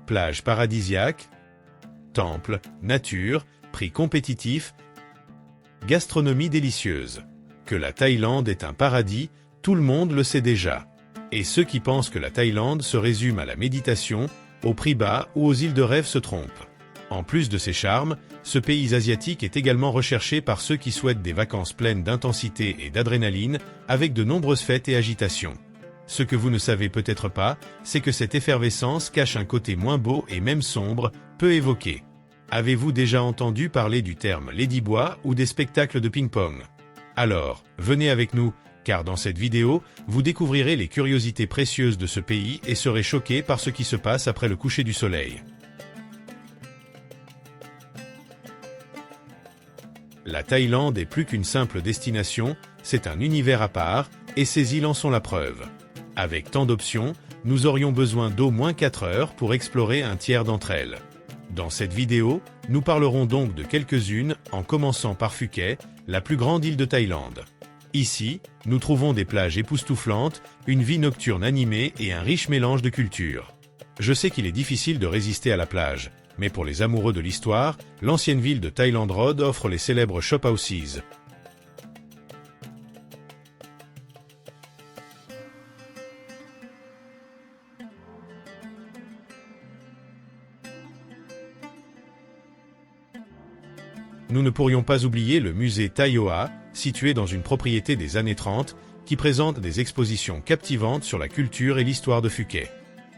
Plage paradisiaque, temple, nature, prix compétitif, gastronomie délicieuse. Que la Thaïlande est un paradis, tout le monde le sait déjà. Et ceux qui pensent que la Thaïlande se résume à la méditation, aux prix bas ou aux îles de rêve se trompent. En plus de ses charmes, ce pays asiatique est également recherché par ceux qui souhaitent des vacances pleines d'intensité et d'adrénaline, avec de nombreuses fêtes et agitations. Ce que vous ne savez peut-être pas, c'est que cette effervescence cache un côté moins beau et même sombre, peu évoqué. Avez-vous déjà entendu parler du terme ladyboy ou des spectacles de ping-pong? Alors, venez avec nous, car dans cette vidéo, vous découvrirez les curiosités précieuses de ce pays et serez choqués par ce qui se passe après le coucher du soleil. La Thaïlande est plus qu'une simple destination, c'est un univers à part, et ces îles en sont la preuve. Avec tant d'options, nous aurions besoin d'au moins 4 heures pour explorer un tiers d'entre elles. Dans cette vidéo, nous parlerons donc de quelques-unes, en commençant par Phuket, la plus grande île de Thaïlande. Ici, nous trouvons des plages époustouflantes, une vie nocturne animée et un riche mélange de cultures. Je sais qu'il est difficile de résister à la plage, mais pour les amoureux de l'histoire, l'ancienne ville de Thailand Road offre les célèbres shop houses. Nous ne pourrions pas oublier le musée Thai Hoa, situé dans une propriété des années 30, qui présente des expositions captivantes sur la culture et l'histoire de Phuket.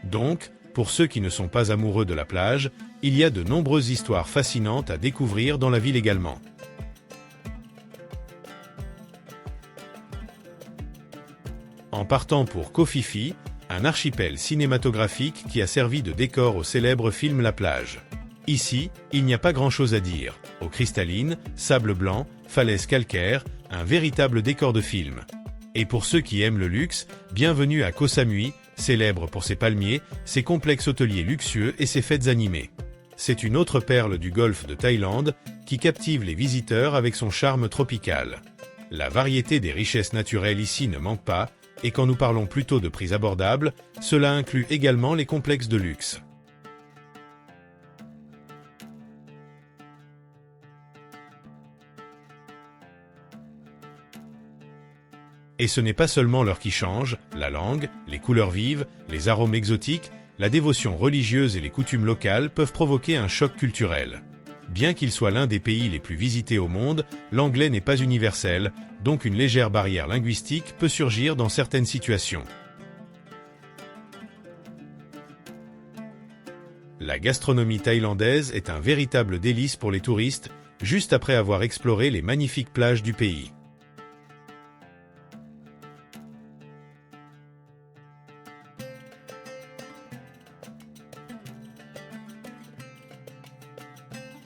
Donc, pour ceux qui ne sont pas amoureux de la plage, il y a de nombreuses histoires fascinantes à découvrir dans la ville également. En partant pour Koh Phi Phi, un archipel cinématographique qui a servi de décor au célèbre film La Plage. Ici, il n'y a pas grand-chose à dire. Eau cristalline, sable blanc, falaises calcaires, un véritable décor de film. Et pour ceux qui aiment le luxe, bienvenue à Koh Samui, célèbre pour ses palmiers, ses complexes hôteliers luxueux et ses fêtes animées. C'est une autre perle du golfe de Thaïlande, qui captive les visiteurs avec son charme tropical. La variété des richesses naturelles ici ne manque pas, et quand nous parlons plutôt de prix abordables, cela inclut également les complexes de luxe. Et ce n'est pas seulement l'heure qui change, la langue, les couleurs vives, les arômes exotiques, la dévotion religieuse et les coutumes locales peuvent provoquer un choc culturel. Bien qu'il soit l'un des pays les plus visités au monde, l'anglais n'est pas universel, donc une légère barrière linguistique peut surgir dans certaines situations. La gastronomie thaïlandaise est un véritable délice pour les touristes, juste après avoir exploré les magnifiques plages du pays.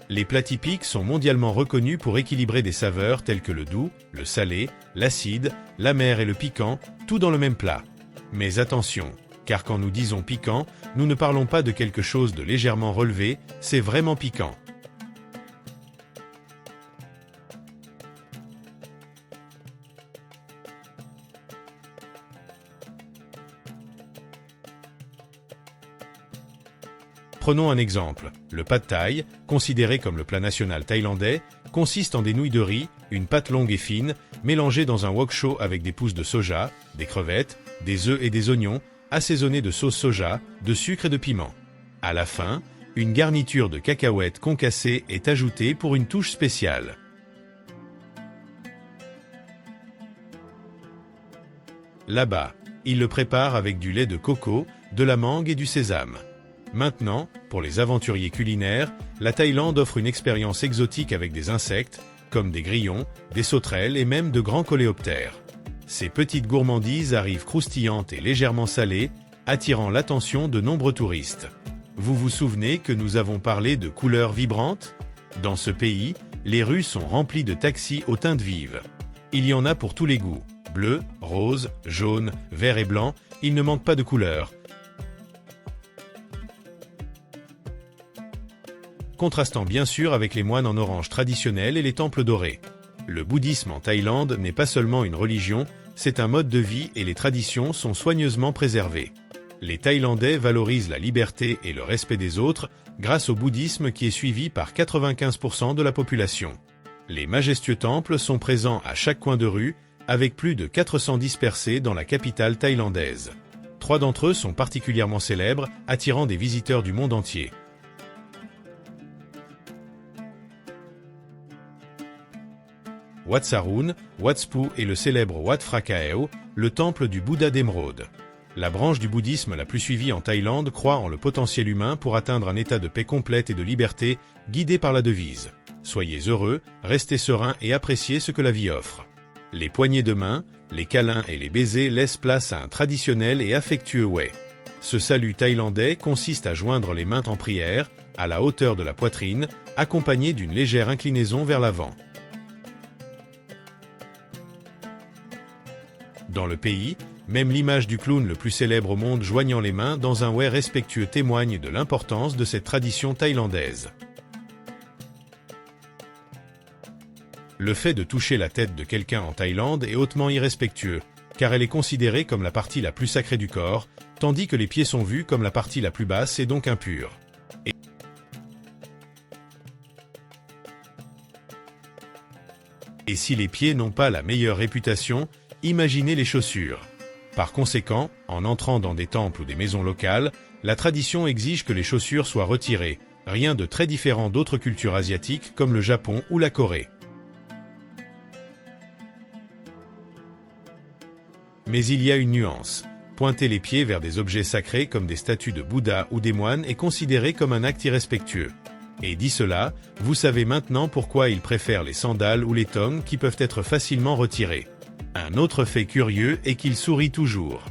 Les plats typiques sont mondialement reconnus pour équilibrer des saveurs telles que le doux, le salé, l'acide, l'amer et le piquant, tout dans le même plat. Mais attention, car quand nous disons piquant, nous ne parlons pas de quelque chose de légèrement relevé, c'est vraiment piquant. Prenons un exemple. Le pad thai, considéré comme le plat national thaïlandais, consiste en des nouilles de riz, une pâte longue et fine, mélangée dans un wok chaud avec des pousses de soja, des crevettes, des œufs et des oignons, assaisonnés de sauce soja, de sucre et de piment. À la fin, une garniture de cacahuètes concassées est ajoutée pour une touche spéciale. Là-bas, ils le préparent avec du lait de coco, de la mangue et du sésame. Maintenant, pour les aventuriers culinaires, la Thaïlande offre une expérience exotique avec des insectes, comme des grillons, des sauterelles et même de grands coléoptères. Ces petites gourmandises arrivent croustillantes et légèrement salées, attirant l'attention de nombreux touristes. Vous vous souvenez que nous avons parlé de couleurs vibrantes? Dans ce pays, les rues sont remplies de taxis aux teintes vives. Il y en a pour tous les goûts. Bleu, rose, jaune, vert et blanc, il ne manque pas de couleurs. Contrastant bien sûr avec les moines en orange traditionnels et les temples dorés. Le bouddhisme en Thaïlande n'est pas seulement une religion, c'est un mode de vie et les traditions sont soigneusement préservées. Les Thaïlandais valorisent la liberté et le respect des autres grâce au bouddhisme qui est suivi par 95% de la population. Les majestueux temples sont présents à chaque coin de rue, avec plus de 400 dispersés dans la capitale thaïlandaise. 3 d'entre eux sont particulièrement célèbres, attirant des visiteurs du monde entier. Wat Saroen, Wat Spu et le célèbre Wat Phra Kaeo, le temple du Bouddha d'émeraude. La branche du bouddhisme la plus suivie en Thaïlande croit en le potentiel humain pour atteindre un état de paix complète et de liberté, guidé par la devise « Soyez heureux, restez sereins et appréciez ce que la vie offre ». Les poignées de main, les câlins et les baisers laissent place à un traditionnel et affectueux ouais. Ce salut thaïlandais consiste à joindre les mains en prière, à la hauteur de la poitrine, accompagné d'une légère inclinaison vers l'avant. Dans le pays, même l'image du clown le plus célèbre au monde joignant les mains dans un ouais respectueux témoigne de l'importance de cette tradition thaïlandaise. Le fait de toucher la tête de quelqu'un en Thaïlande est hautement irrespectueux, car elle est considérée comme la partie la plus sacrée du corps, tandis que les pieds sont vus comme la partie la plus basse et donc impure. Et si les pieds n'ont pas la meilleure réputation, imaginez les chaussures. Par conséquent, en entrant dans des temples ou des maisons locales, la tradition exige que les chaussures soient retirées, rien de très différent d'autres cultures asiatiques comme le Japon ou la Corée. Mais il y a une nuance. Pointer les pieds vers des objets sacrés comme des statues de Bouddha ou des moines est considéré comme un acte irrespectueux. Et dit cela, vous savez maintenant pourquoi ils préfèrent les sandales ou les tongs qui peuvent être facilement retirés. Un autre fait curieux est qu'ils sourient toujours.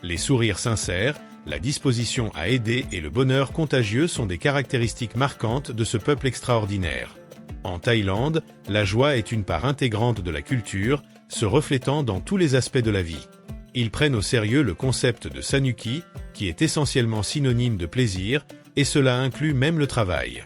Les sourires sincères, la disposition à aider et le bonheur contagieux sont des caractéristiques marquantes de ce peuple extraordinaire. En Thaïlande, la joie est une part intégrante de la culture, se reflétant dans tous les aspects de la vie. Ils prennent au sérieux le concept de Sanuki, qui est essentiellement synonyme de plaisir, et cela inclut même le travail.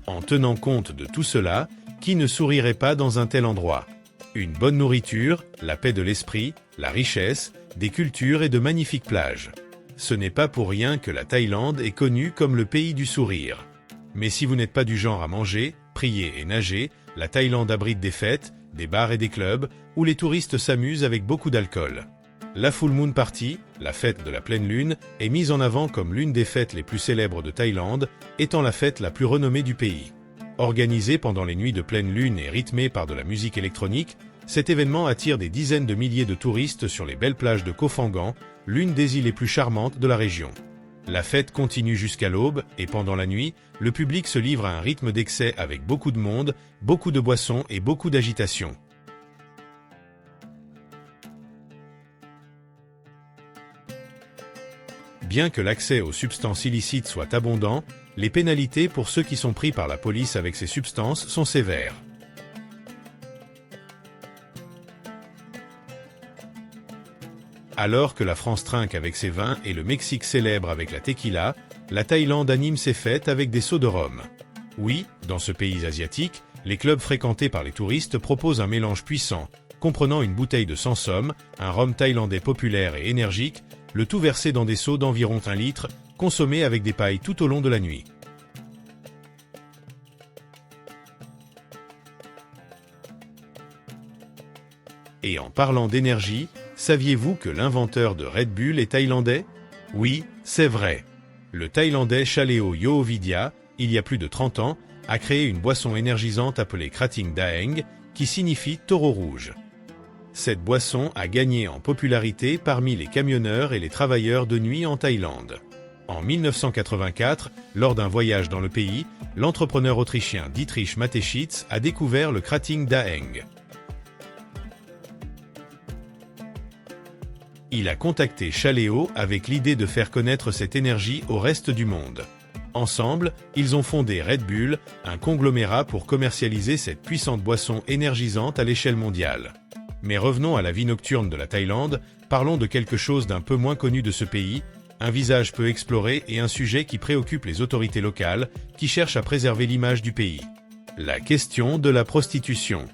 En tenant compte de tout cela, qui ne sourirait pas dans un tel endroit ? Une bonne nourriture, la paix de l'esprit, la richesse, des cultures et de magnifiques plages. Ce n'est pas pour rien que la Thaïlande est connue comme le pays du sourire. Mais si vous n'êtes pas du genre à manger, prier et nager, la Thaïlande abrite des fêtes, des bars et des clubs, où les touristes s'amusent avec beaucoup d'alcool. La Full Moon Party, la fête de la pleine lune, est mise en avant comme l'une des fêtes les plus célèbres de Thaïlande, étant la fête la plus renommée du pays. Organisé pendant les nuits de pleine lune et rythmé par de la musique électronique, cet événement attire des dizaines de milliers de touristes sur les belles plages de Koh Phangan, l'une des îles les plus charmantes de la région. La fête continue jusqu'à l'aube et pendant la nuit, le public se livre à un rythme d'excès avec beaucoup de monde, beaucoup de boissons et beaucoup d'agitation. Bien que l'accès aux substances illicites soit abondant, les pénalités pour ceux qui sont pris par la police avec ces substances sont sévères. Alors que la France trinque avec ses vins et le Mexique célèbre avec la tequila, la Thaïlande anime ses fêtes avec des seaux de rhum. Oui, dans ce pays asiatique, les clubs fréquentés par les touristes proposent un mélange puissant, comprenant une bouteille de Sansom, un rhum thaïlandais populaire et énergique, le tout versé dans des seaux d'environ 1 litre, consommés avec des pailles tout au long de la nuit. Et en parlant d'énergie, saviez-vous que l'inventeur de Red Bull est thaïlandais? Oui, c'est vrai. Le Thaïlandais Chaleo Yoovidya, il y a plus de 30 ans, a créé une boisson énergisante appelée Krating Daeng, qui signifie taureau rouge. Cette boisson a gagné en popularité parmi les camionneurs et les travailleurs de nuit en Thaïlande. En 1984, lors d'un voyage dans le pays, l'entrepreneur autrichien Dietrich Mateschitz a découvert le Krating Daeng. Il a contacté Chaleo avec l'idée de faire connaître cette énergie au reste du monde. Ensemble, ils ont fondé Red Bull, un conglomérat pour commercialiser cette puissante boisson énergisante à l'échelle mondiale. Mais revenons à la vie nocturne de la Thaïlande, parlons de quelque chose d'un peu moins connu de ce pays, un visage peu exploré et un sujet qui préoccupe les autorités locales, qui cherchent à préserver l'image du pays. La question de la prostitution.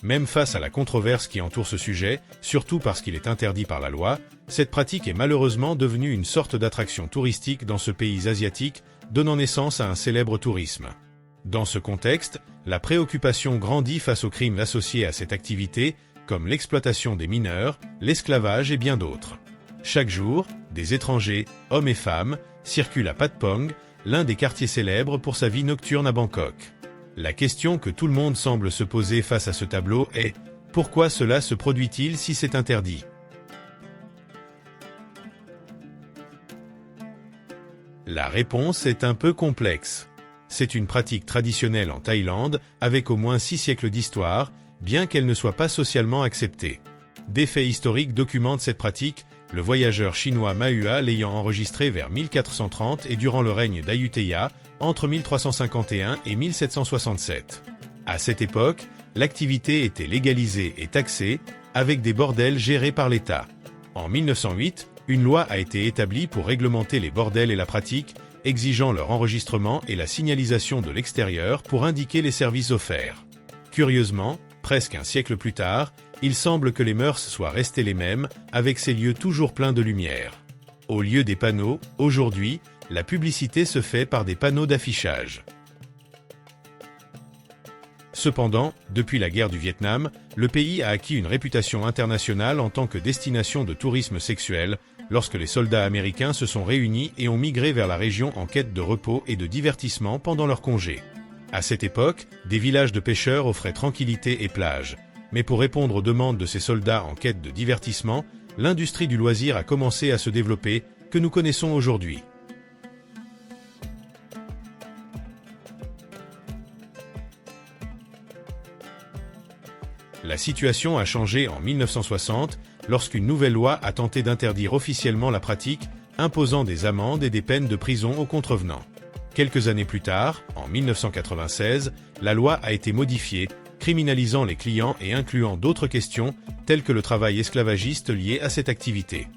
Même face à la controverse qui entoure ce sujet, surtout parce qu'il est interdit par la loi, cette pratique est malheureusement devenue une sorte d'attraction touristique dans ce pays asiatique, donnant naissance à un célèbre tourisme. Dans ce contexte, la préoccupation grandit face aux crimes associés à cette activité, comme l'exploitation des mineurs, l'esclavage et bien d'autres. Chaque jour, des étrangers, hommes et femmes, circulent à Patpong, l'un des quartiers célèbres pour sa vie nocturne à Bangkok. La question que tout le monde semble se poser face à ce tableau est « Pourquoi cela se produit-il si c'est interdit ?» La réponse est un peu complexe. C'est une pratique traditionnelle en Thaïlande, avec au moins 6 siècles d'histoire, bien qu'elle ne soit pas socialement acceptée. Des faits historiques documentent cette pratique, le voyageur chinois Mahua l'ayant enregistré vers 1430 et durant le règne d'Ayutthaya, entre 1351 et 1767. À cette époque, l'activité était légalisée et taxée, avec des bordels gérés par l'État. En 1908, une loi a été établie pour réglementer les bordels et la pratique, exigeant leur enregistrement et la signalisation de l'extérieur pour indiquer les services offerts. Curieusement, presque un siècle plus tard, il semble que les mœurs soient restées les mêmes, avec ces lieux toujours pleins de lumière. Au lieu des panneaux, aujourd'hui, la publicité se fait par des panneaux d'affichage. Cependant, depuis la guerre du Vietnam, le pays a acquis une réputation internationale en tant que destination de tourisme sexuel, lorsque les soldats américains se sont réunis et ont migré vers la région en quête de repos et de divertissement pendant leurs congés. À cette époque, des villages de pêcheurs offraient tranquillité et plage. Mais pour répondre aux demandes de ces soldats en quête de divertissement, l'industrie du loisir a commencé à se développer, que nous connaissons aujourd'hui. La situation a changé en 1960, lorsqu'une nouvelle loi a tenté d'interdire officiellement la pratique, imposant des amendes et des peines de prison aux contrevenants. Quelques années plus tard, en 1996, la loi a été modifiée, criminalisant les clients et incluant d'autres questions, telles que le travail esclavagiste lié à cette activité.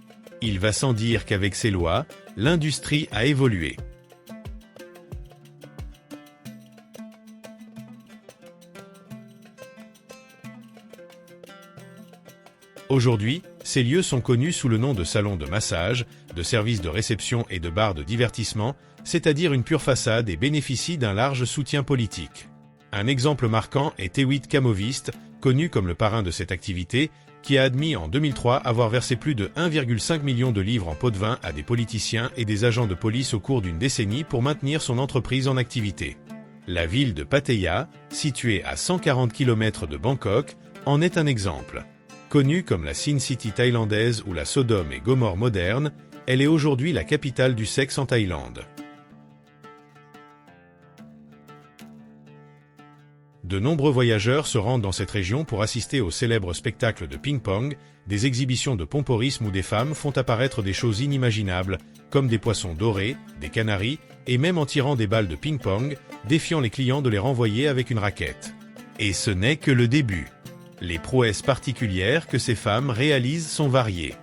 Il va sans dire qu'avec ces lois, l'industrie a évolué. Aujourd'hui, ces lieux sont connus sous le nom de salons de massage, de services de réception et de bars de divertissement, c'est-à-dire une pure façade et bénéficient d'un large soutien politique. Un exemple marquant est Tewit Kamovist, connu comme le parrain de cette activité, qui a admis en 2003 avoir versé plus de 1,5 million de livres en pots de vin à des politiciens et des agents de police au cours d'une décennie pour maintenir son entreprise en activité. La ville de Pattaya, située à 140 km de Bangkok, en est un exemple. Connue comme la Sin City thaïlandaise ou la Sodome et Gomorrhe moderne, elle est aujourd'hui la capitale du sexe en Thaïlande. De nombreux voyageurs se rendent dans cette région pour assister au célèbre spectacle de ping-pong, des exhibitions de pomporisme où des femmes font apparaître des choses inimaginables, comme des poissons dorés, des canaris, et même en tirant des balles de ping-pong, défiant les clients de les renvoyer avec une raquette. Et ce n'est que le début. Les prouesses particulières que ces femmes réalisent sont variées.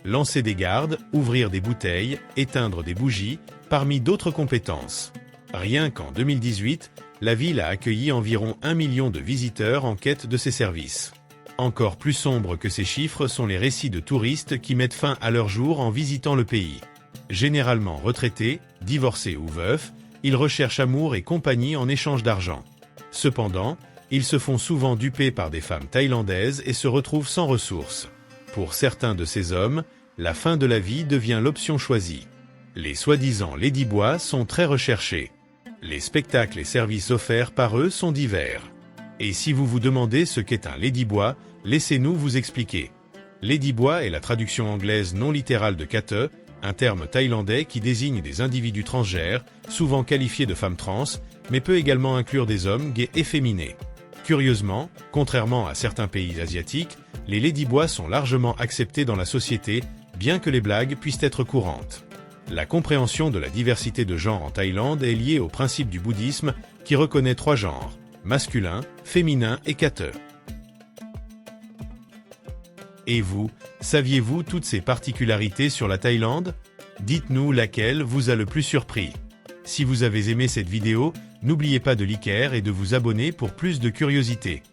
Lancer des gardes, ouvrir des bouteilles, éteindre des bougies, parmi d'autres compétences. Rien qu'en 2018, la ville a accueilli environ 1 million de visiteurs en quête de ces services. Encore plus sombres que ces chiffres sont les récits de touristes qui mettent fin à leur jour en visitant le pays. Généralement retraités, divorcés ou veufs, ils recherchent amour et compagnie en échange d'argent. Cependant, ils se font souvent duper par des femmes thaïlandaises et se retrouvent sans ressources. Pour certains de ces hommes, la fin de la vie devient l'option choisie. Les soi-disant ladyboys sont très recherchés. Les spectacles et services offerts par eux sont divers. Et si vous vous demandez ce qu'est un ladyboy, laissez-nous vous expliquer. Ladyboy est la traduction anglaise non littérale de kate, un terme thaïlandais qui désigne des individus transgères, souvent qualifiés de femmes trans, mais peut également inclure des hommes gays efféminés. Curieusement, contrairement à certains pays asiatiques, les ladyboys sont largement acceptés dans la société, bien que les blagues puissent être courantes. La compréhension de la diversité de genres en Thaïlande est liée au principe du bouddhisme qui reconnaît 3 genres, masculin, féminin et kate. Et vous, saviez-vous toutes ces particularités sur la Thaïlande? Dites-nous laquelle vous a le plus surpris. Si vous avez aimé cette vidéo, n'oubliez pas de liker et de vous abonner pour plus de curiosités.